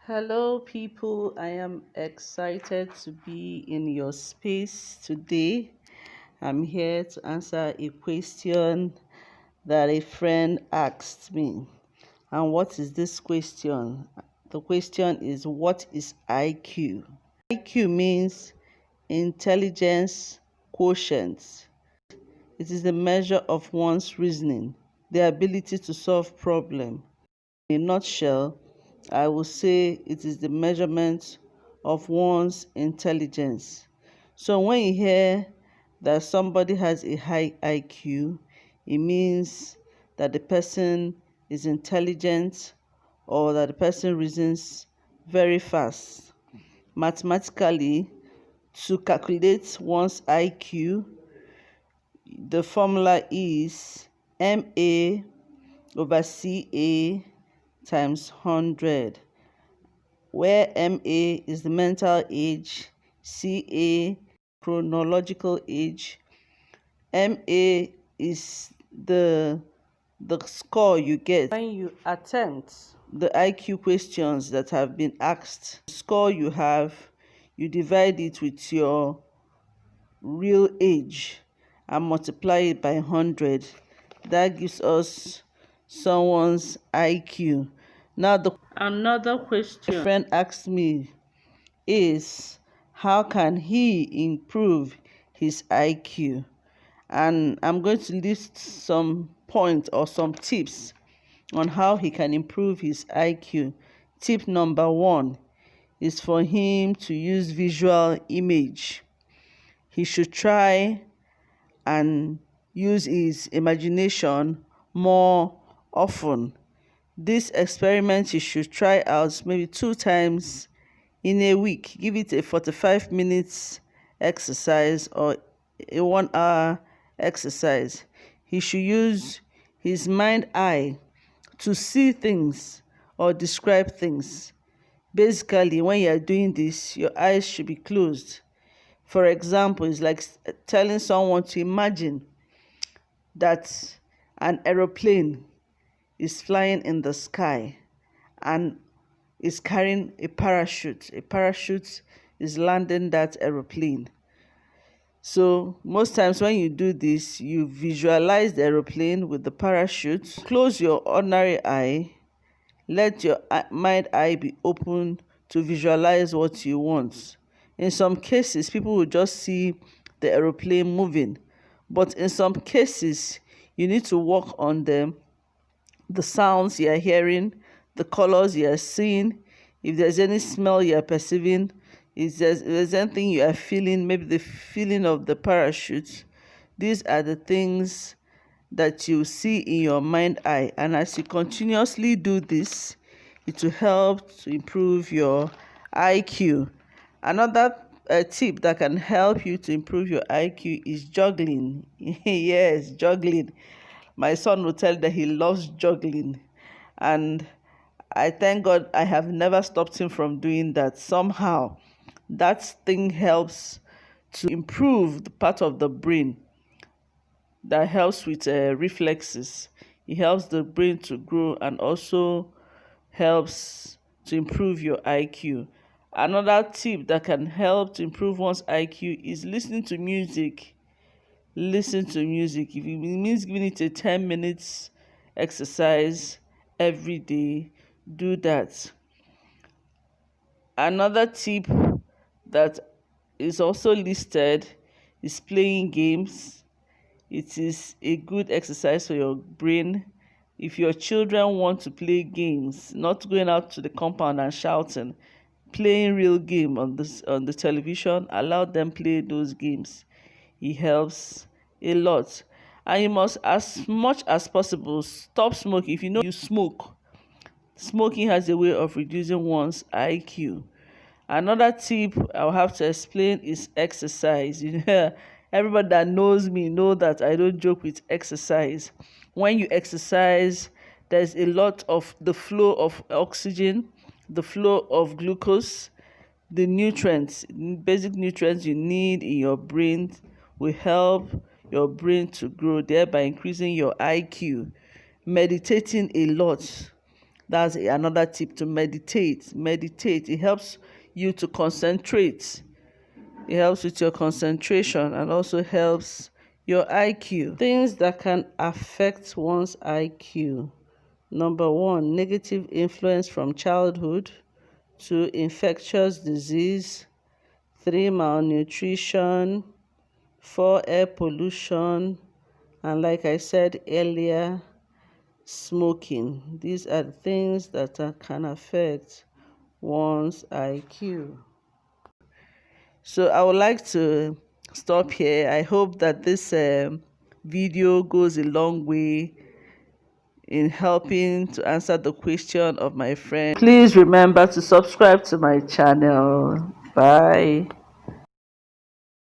Hello, people. I am excited to be in your space today. I'm here to answer a question that a friend asked me. And what is this question? The question is, what is IQ? IQ means intelligence quotient. It is the measure of one's reasoning, the ability to solve problems. In a nutshell, I will say it is the measurement of one's intelligence. So when you hear that somebody has a high IQ, it means that the person is intelligent or that the person reasons very fast. Mathematically, to calculate one's IQ, the formula is MA over CA times 100, where MA is the mental age, CA chronological age. MA is the score you get when you attempt the IQ questions that have been asked. The score you have, you divide it with your real age and multiply it by 100. That gives us someone's IQ. Now, another question a friend asked me is, how can he improve his IQ? And I'm going to list some points or some tips on how he can improve his IQ. Tip number 1 is for him to use visual image. He should try and use his imagination more often. This experiment you should try out maybe 2 times in a week. Give it a 45 minutes exercise or a 1 hour exercise. He should use his mind eye to see things or describe things. Basically, when you are doing this, your eyes should be closed. For example, it's like telling someone to imagine that an aeroplane is flying in the sky and is carrying a parachute. A parachute is landing that aeroplane. So most times when you do this, you visualize the aeroplane with the parachute. Close your ordinary eye. Let your mind eye be open to visualize what you want. In some cases, people will just see the aeroplane moving. But in some cases, you need to work on them, the sounds you are hearing, the colors you are seeing, if there's any smell you are perceiving, if there's anything you are feeling, maybe the feeling of the parachute. These are the things that you see in your mind eye. And as you continuously do this, it will help to improve your IQ. Another tip that can help you to improve your IQ is juggling. Yes, juggling. My son will tell that he loves juggling. And I thank God I have never stopped him from doing that. Somehow, that thing helps to improve the part of the brain that helps with reflexes. It helps the brain to grow and also helps to improve your IQ. Another tip that can help to improve one's IQ is listening to music. Listen to music. If it means giving it a 10 minutes exercise every day, do that. Another tip that is also listed is playing games. It is a good exercise for your brain. If your children want to play games, not going out to the compound and shouting, playing real game on the television, allow them play those games. It helps a lot. And you must, as much as possible, stop smoking. If you know you smoke, smoking has a way of reducing one's IQ. Another tip I'll have to explain is exercise. Everybody that knows me know that I don't joke with exercise. When you exercise, there's a lot of the flow of oxygen, the flow of glucose, the nutrients, basic nutrients you need in your brain will help your brain to grow, thereby increasing your IQ. Meditating a lot. That's another tip, to meditate. Meditate. It helps you to concentrate. It helps with your concentration and also helps your IQ. Things that can affect one's IQ. Number one, negative influence from childhood. 2, infectious disease. 3, malnutrition. 4, air pollution. And like I said earlier, smoking. These are things that can affect one's IQ. So I would like to stop here. I hope that this video goes a long way in helping to answer the question of my friend. Please remember to subscribe to my channel. Bye.